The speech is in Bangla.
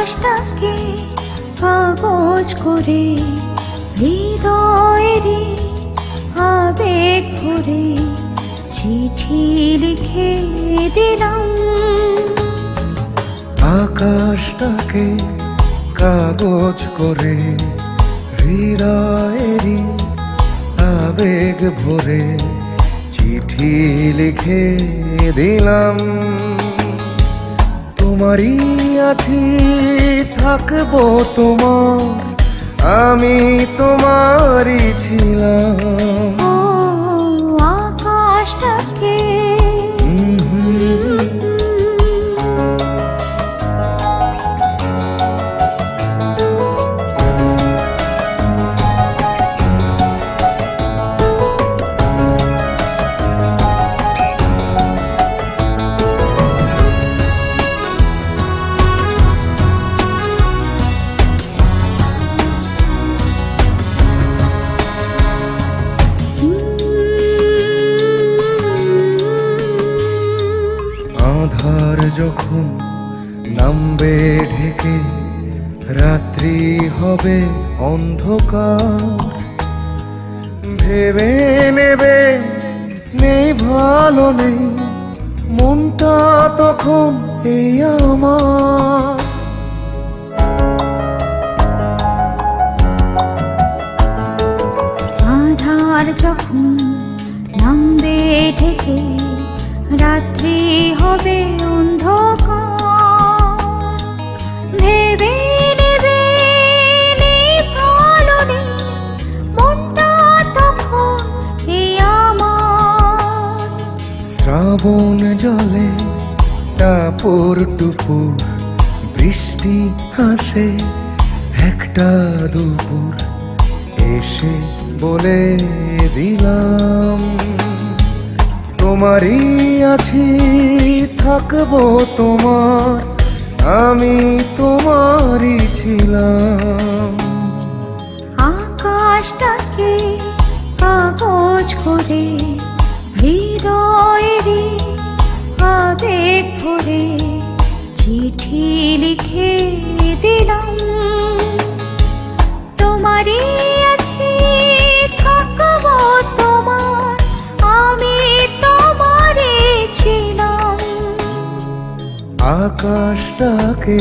আকাশটাকে কাগজ করে হৃদয়েরই আবেগ ভরে চিঠি লিখে দিলাম। আকাশটাকে কাগজ করে হৃদয়েরই আবেগ ভরে চিঠি লিখে দিলাম। তোমারই আছি থাকবো তোমার, আমি তোমারই ছিলাম। ও আকাশটাকে আধার যখন নামবে ঢেকে, রাত্রি হবে অন্ধকার, ভেবে নেবে নেই ভালো নেই মনটা তখন এই আমার। আধার যখন নামবে ঢেকে, রাত্রি হবে অন্ধকার, ভেবে নেবে নেই ভালো নেই মনটা তখন এই আমার। শ্রাবণ জলে টাপুর টুপুর বৃষ্টি হাসে একটা দুপুর, এসে বলে দিলাম তোমারই আছি থাকবো তোমার, আমি তোমারই ছিলাম। আকাশটাকে কাগজ করে হৃদয়েরই আবেগ ভরে চিঠি লিখে দিলাম। তোমারই আছি থাকবো তোমার, আমি তোমারই ছিলাম। আকাশটাকে